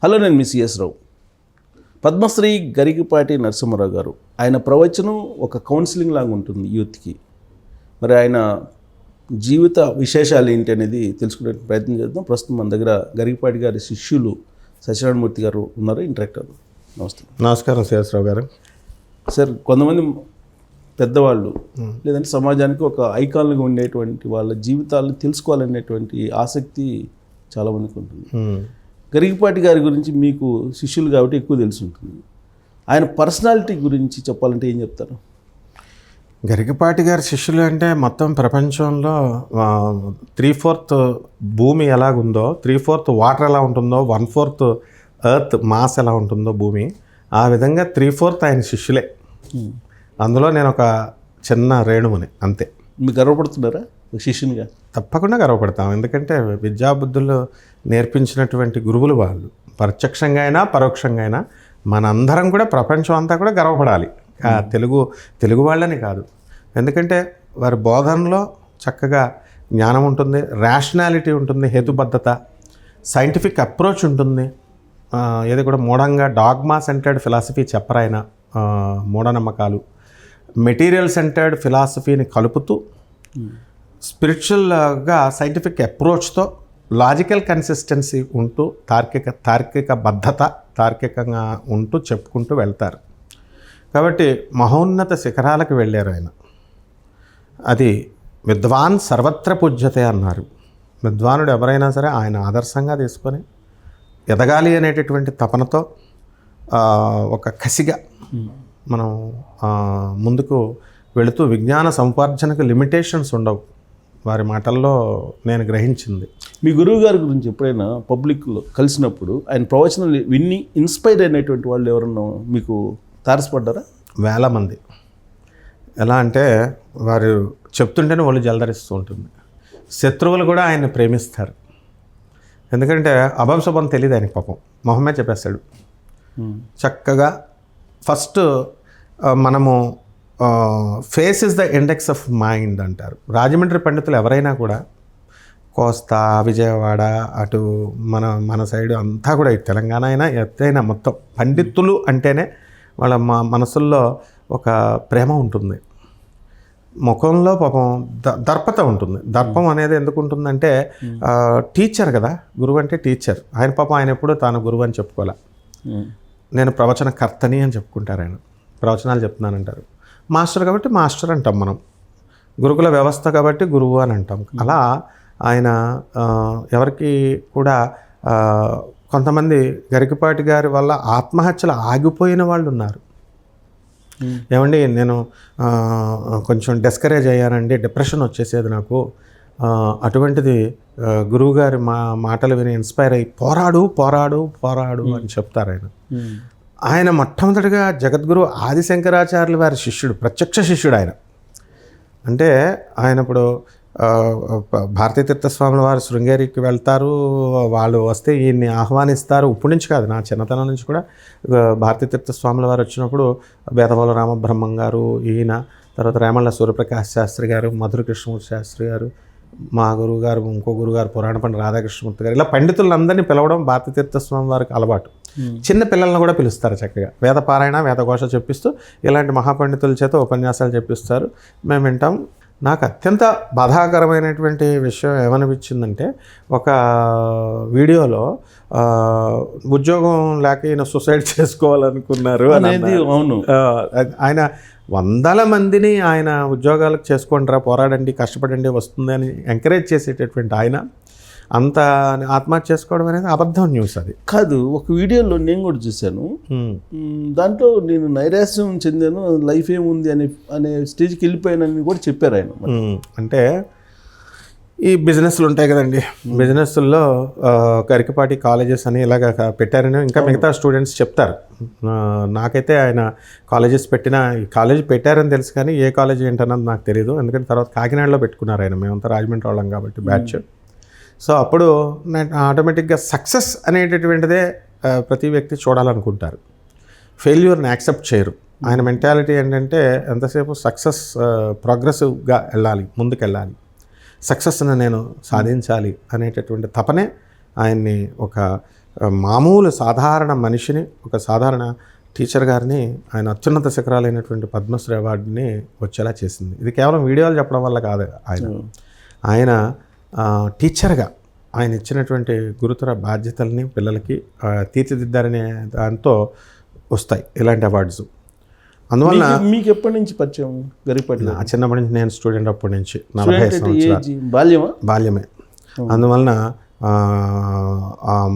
Hello, నేను మీ CS రావు. పద్మశ్రీ గరికపాటి నరసింహారావు గారు, ఆయన ప్రవచనం ఒక కౌన్సిలింగ్ లాగా ఉంటుంది యూత్కి. మరి ఆయన జీవిత విశేషాలు ఏంటి అనేది తెలుసుకునే ప్రయత్నం చేద్దాం. ప్రస్తుతం మన దగ్గర గరికపాటి గారి శిష్యులు సత్యనారాయణమూర్తి గారు ఉన్నారు, ఇంటరాక్టర్. నమస్తే. నమస్కారం సిఎస్ రావు గారు. సార్, కొంతమంది పెద్దవాళ్ళు లేదంటే సమాజానికి ఒక ఐకాన్గా ఉండేటువంటి వాళ్ళ జీవితాలను తెలుసుకోవాలనేటువంటి ఆసక్తి చాలామందికి ఉంటుంది. గరికపాటి గారి గురించి మీకు శిష్యులు కాబట్టి ఎక్కువ తెలిసి ఉంటుంది. ఆయన పర్సనాలిటీ గురించి చెప్పాలంటే ఏం చెప్తారు? గరికపాటి గారి శిష్యులు అంటే మొత్తం ప్రపంచంలో 3/4 భూమి ఎలాగుందో, 3/4 వాటర్ ఎలా ఉంటుందో, 1/4 ఎర్త్ మాస్ ఎలా ఉంటుందో భూమి, ఆ విధంగా 3/4 ఆయన శిష్యులే. అందులో నేను ఒక చిన్న రేణువుని, అంతే. మీకు గర్వపడుతున్నారా శిష్యునిగా? తప్పకుండా గర్వపడతాం. ఎందుకంటే విద్యాబుద్ధులు నేర్పించినటువంటి గురువులు వాళ్ళు. ప్రత్యక్షంగా అయినా పరోక్షంగా అయినా మనందరం కూడా, ప్రపంచం అంతా కూడా గర్వపడాలి. తెలుగు వాళ్ళని కాదు. ఎందుకంటే వారి బోధనలో చక్కగా జ్ఞానం ఉంటుంది, రేషనాలిటీ ఉంటుంది, హేతుబద్ధత, సైంటిఫిక్ అప్రోచ్ ఉంటుంది. ఏది కూడా మూఢంగా డాగ్మా సెంటర్డ్ ఫిలాసఫీ చెప్పరాయన. మూఢనమ్మకాలు, మెటీరియల్ సెంటర్డ్ ఫిలాసఫీని కలుపుతూ స్పిరిచువల్గా సైంటిఫిక్ అప్రోచ్తో లాజికల్ కన్సిస్టెన్సీ ఉంటూ తార్కిక బద్ధత, తార్కికంగా ఉంటూ చెప్పుకుంటూ వెళ్తారు. కాబట్టి మహోన్నత శిఖరాలకు వెళ్ళారు ఆయన. అది విద్వాన్ సర్వత్ర పూజ్యతే అన్నారు. విద్వానుడు ఎవరైనా సరే ఆయన ఆదర్శంగా తీసుకొని ఎదగాలి అనేటటువంటి తపనతో ఒక కసిగా మనం ముందుకు వెళుతూ, విజ్ఞాన సముపార్జనకు లిమిటేషన్స్ ఉండవు వారి మాటల్లో నేను గ్రహించింది. మీ గురువు గారి గురించి ఎప్పుడైనా పబ్లిక్లో కలిసినప్పుడు ఆయన ప్రవచనాలు విన్ని ఇన్స్పైర్ అయినటువంటి వాళ్ళు ఎవరన్నా మీకు తారసపడ్డారా? వేల మంది. ఎలా అంటే వారు చెప్తుంటేనే వాళ్ళు జలధరిస్తూ ఉంటుంది. శత్రువులు కూడా ఆయన్ని ప్రేమిస్తారు. ఎందుకంటే అభంశుభం తెలియదు ఆయనకి. పాపం మొహమ్మే చెప్పేస్తాడు చక్కగా. ఫస్ట్ మనము face is the index of mind అంటారు. రాజమండ్రి పండితులు ఎవరైనా కూడా, కోస్తా, విజయవాడ, అటు మన సైడు అంతా కూడా, తెలంగాణ అయినా ఎత్తైనా మొత్తం పండితులు అంటేనే వాళ్ళ మనసుల్లో ఒక ప్రేమ ఉంటుంది. ముఖంలో పాపం దర్పత ఉంటుంది. దర్పం అనేది ఎందుకు ఉంటుందంటే, టీచర్ కదా, గురువు అంటే టీచర్. ఆయన పాపం ఆయన ఎప్పుడూ తాను గురువు అని చెప్పుకోలే. నేను ప్రవచనకర్తని అని చెప్పుకుంటారు. ఆయన ప్రవచనాలు చెప్తున్నానంటారు. మాస్టర్ కాబట్టి మాస్టర్ అంటాం మనం. గురుకుల వ్యవస్థ కాబట్టి గురువు అని అంటాం. అలా ఆయన ఎవరికి కూడా, కొంతమంది గరికపాటి గారి వల్ల ఆత్మహత్యలు ఆగిపోయిన వాళ్ళు ఉన్నారు. ఏమండి, నేను కొంచెం డిస్కరేజ్ అయ్యానండి, డిప్రెషన్ వచ్చేసేది నాకు, అటువంటిది గురువుగారి మాటలు విని ఇన్స్పైర్ అయ్యి పోరాడు అని చెప్తారు ఆయన. ఆయన మొట్టమొదటిగా జగద్గురు ఆదిశంకరాచార్యుల వారి శిష్యుడు, ప్రత్యక్ష శిష్యుడు ఆయన. అంటే ఆయన ఇప్పుడు భారతీ తీర్థస్వాముల వారు శృంగేరికి వెళ్తారు, వాళ్ళు వస్తే ఈయన్ని ఆహ్వానిస్తారు. ఇప్పటి నుంచి కాదు, నా చిన్నతనం నుంచి కూడా భారతీ తీర్థస్వాముల వారు వచ్చినప్పుడు బేతవోలు రామబ్రహ్మం గారు, ఈయన, తర్వాత రేమళ్ళ సూర్యప్రకాశ్ శాస్త్రి గారు, మధుర కృష్ణమూర్తి శాస్త్రి గారు, మా గురువు గారు, ఇంకో గురుగారు పురాణ పండిత రాధాకృష్ణమూర్తి గారు, ఇలా పండితులందరినీ పిలవడం భారతీ తీర్థస్వామి వారికి అలవాటు. చిన్న పిల్లలను కూడా పిలుస్తారు చక్కగా. వేదపారాయణ, వేదఘోష చెప్పిస్తూ ఇలాంటి మహాపండితుల చేత ఉపన్యాసాలు చెప్పిస్తారు, మేము వింటాం. నాకు అత్యంత బాధాకరమైనటువంటి విషయం ఏమనిపించిందంటే, ఒక వీడియోలో ఉద్యోగం లేక ఈయన సూసైడ్ చేసుకోవాలనుకున్నారు అనేది. అవును, ఆయన 100 మందిని ఆయన ఉద్యోగాలకు చేసుకోండిరా, పోరాడండి, కష్టపడండి, వస్తుంది అని ఎంకరేజ్ చేసేటటువంటి ఆయన అంత ఆత్మహత్య చేసుకోవడం అనేది అబద్ధం న్యూస్. అది కాదు. ఒక వీడియోలో నేను కూడా చూశాను. దాంట్లో నేను నైరాశ్యం చెందాను, లైఫ్ ఏముంది అనే స్టేజ్కి వెళ్ళిపోయానని కూడా చెప్పారు ఆయన. అంటే ఈ బిజినెస్లు ఉంటాయి కదండి, బిజినెస్ల్లో గరికపాటి కాలేజెస్ అని ఇలాగ పెట్టారని ఇంకా మిగతా స్టూడెంట్స్ చెప్తారు. నాకైతే ఆయన కాలేజెస్ కాలేజ్ పెట్టారని తెలుసు, కానీ ఏ కాలేజ్ ఏంటన్నది నాకు తెలియదు. ఎందుకంటే తర్వాత కాకినాడలో పెట్టుకున్నారు ఆయన. మేమంతా రాజమండ్రి వాళ్ళం కాబట్టి బ్యాచ్. సో అప్పుడు ఆటోమేటిక్గా సక్సెస్ అనేటటువంటిదే ప్రతి వ్యక్తి చూడాలనుకుంటారు, ఫెయిల్యూర్ని యాక్సెప్ట్ చేయరు. ఆయన మెంటాలిటీ ఏంటంటే ఎంతసేపు సక్సెస్, ప్రోగ్రెసివ్గా వెళ్ళాలి, ముందుకెళ్ళాలి, సక్సెస్ని నేను సాధించాలి అనేటటువంటి తపనే ఆయన్ని ఒక మామూలు సాధారణ మనిషిని, ఒక సాధారణ టీచర్ గారిని ఆయన అత్యున్నత శిఖరాలైనటువంటి పద్మశ్రీ అవార్డుని వచ్చేలా చేసింది. ఇది కేవలం వీడియోలు చెప్పడం వల్ల కాదు. ఆయన టీచర్గా ఆయన ఇచ్చినటువంటి గురుతర బాధ్యతల్ని పిల్లలకి తీర్చిదిద్దారనే దాంతో వస్తాయి ఇలాంటి అవార్డ్స్. అందువల్ల మీకు ఎప్పటి నుంచి పరిచయం గరికపాటి? నా చిన్నప్పటి నుంచి, నేను స్టూడెంట్ అప్పటి నుంచి, 45 సంవత్సరాలు బాల్యమే. అందువలన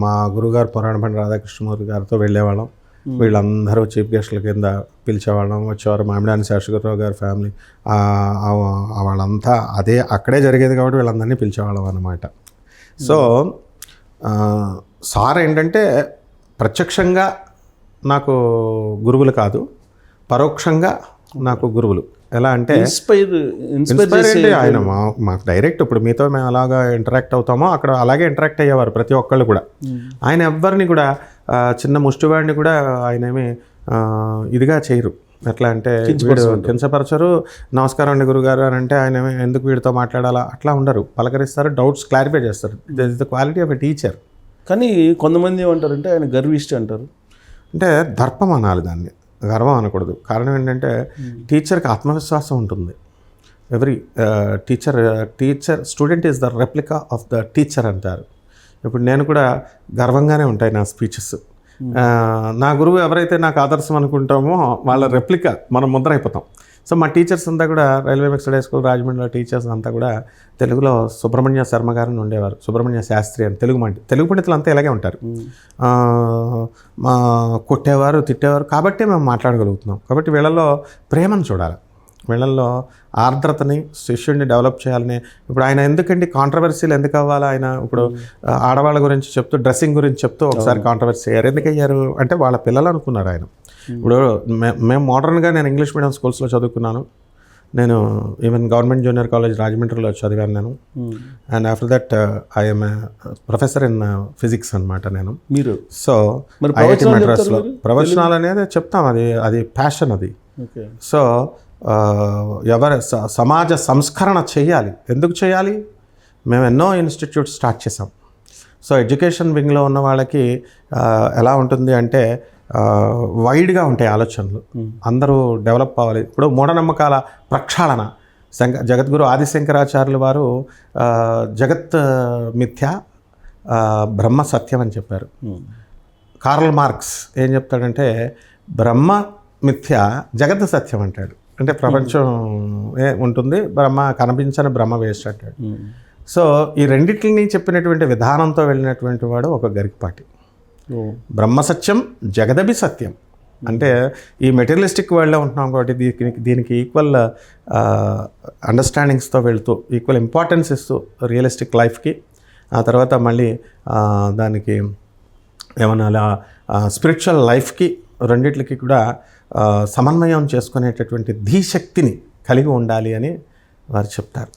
మా గురుగారు పురాణ పండిత రాధాకృష్ణమూర్తి గారితో వెళ్ళేవాళ్ళం. వీళ్ళందరూ చీఫ్ గెస్ట్ల కింద పిలిచేవాళ్ళం, వచ్చేవారు. మామిడాని శేషగిరిరావు గారి ఫ్యామిలీ వాళ్ళంతా అక్కడే జరిగేది కాబట్టి వీళ్ళందరినీ పిలిచేవాళ్ళం అన్నమాట. సో సార్ ఏంటంటే ప్రత్యక్షంగా నాకు గురువులు కాదు, పరోక్షంగా నాకు గురువులు. ఎలా అంటే ఇన్స్పైర్ అంటే ఆయన మాకు డైరెక్ట్, ఇప్పుడు మీతో మేము అలాగా ఇంటరాక్ట్ అవుతామో అక్కడ అలాగే ఇంటరాక్ట్ అయ్యేవారు ప్రతి ఒక్కళ్ళు కూడా. ఆయన ఎవ్వరిని కూడా చిన్న ముష్టివాడిని కూడా ఆయన ఏమి ఇదిగా చేయరు. ఎట్లా అంటే కించపరచరు. నమస్కారం అండి గురుగారు అని అంటే ఆయన ఎందుకు వీడితో మాట్లాడాలా అట్లా ఉండరు. పలకరిస్తారు, డౌట్స్ క్లారిఫై చేస్తారు. This is the quality of a teacher. కానీ కొంతమంది ఏమంటారంటే ఆయన గర్విష్టి అంటారు. అంటే దర్పం అనాలి దాన్ని, గర్వం అనకూడదు. కారణం ఏంటంటే టీచర్కి ఆత్మవిశ్వాసం ఉంటుంది. Every teacher student is the replica of the teacher అంటారు. ఇప్పుడు నేను కూడా గర్వంగానే ఉంటాయి నా స్పీచెస్. నా గురువు ఎవరైతే నాకు ఆదర్శం అనుకుంటామో వాళ్ళ రెప్లికా మనం ముద్రైపోతాం. సో మా టీచర్స్ అంతా కూడా రైల్వే మిక్స్డ్ హై స్కూల్ రాజమండ్రిలో టీచర్స్ అంతా కూడా తెలుగులో సుబ్రహ్మణ్య శర్మ గారిని ఉండేవారు. సుబ్రహ్మణ్య శాస్త్రి అని తెలుగు పండితులు అంతా ఇలాగే ఉంటారు. మా కొట్టేవారు, తిట్టేవారు. కాబట్టి మేము మాట్లాడగలుగుతున్నాం. కాబట్టి వీళ్ళల్లో ప్రేమను చూడాలి, వీళ్ళల్లో ఆర్ద్రతని, శిష్యుడిని డెవలప్ చేయాలని. ఇప్పుడు ఆయన ఎందుకండి కాంట్రవర్సీలు ఎందుకు అవ్వాలి? ఆయన ఇప్పుడు ఆడవాళ్ళ గురించి చెప్తూ, డ్రెస్సింగ్ గురించి చెప్తూ ఒకసారి కాంట్రవర్సీ అయ్యారు. ఎందుకు అయ్యారు అంటే వాళ్ళ పిల్లలు అనుకున్నారు ఆయన. ఇప్పుడు మేము మోడర్న్గా, నేను ఇంగ్లీష్ మీడియం స్కూల్స్లో చదువుకున్నాను. నేను ఈవెన్ గవర్నమెంట్ జూనియర్ కాలేజ్ రాజమండ్రిలో చదివాను నేను. And after that I'm professor in physics అనమాట నేను. మీరు సో ఐఐటి మద్రాస్లో ప్రవచనాలు అనేది చెప్తాం, అది ప్యాషన్ అది. సో సమాజ సంస్కరణ చేయాలి. ఎందుకు చేయాలి? మేము ఎన్నో ఇన్స్టిట్యూట్స్ స్టార్ట్ చేసాం. సో ఎడ్యుకేషన్ వింగ్లో ఉన్న వాళ్ళకి ఎలా ఉంటుంది అంటే వైడ్గా ఉంటాయి ఆలోచనలు, అందరూ డెవలప్ అవ్వాలి. ఇప్పుడు మూఢనమ్మకాల ప్రక్షాళన, జగద్గురు ఆదిశంకరాచార్యులు వారు జగత్ మిథ్య, బ్రహ్మ సత్యం అని చెప్పారు. కార్ల్ మార్క్స్ ఏం చెప్తాడంటే బ్రహ్మ మిథ్య, జగత్ సత్యం అంటాడు. అంటే ప్రపంచం ఉంటుంది, బ్రహ్మ కనిపించని బ్రహ్మ వేస్ట్ అంటాడు. సో ఈ రెండింటిని చెప్పినటువంటి విధానంతో వెళ్ళినటువంటి వాడు ఒక గరికపాటి. బ్రహ్మ సత్యం, జగదభి సత్యం. అంటే ఈ మెటీరియలిస్టిక్ వరల్డ్లో ఉంటున్నాం కాబట్టి దీనికి ఈక్వల్ అండర్స్టాండింగ్స్తో వెళుతూ, ఈక్వల్ ఇంపార్టెన్స్ ఇస్తూ రియలిస్టిక్ లైఫ్కి, ఆ తర్వాత మళ్ళీ దానికి ఏమన్నా స్పిరిచువల్ లైఫ్కి, రెండిట్లకి కూడా సమన్వయం చేసుకునేటటువంటి ధీశక్తిని కలిగి ఉండాలి అని వారు చెప్తారు.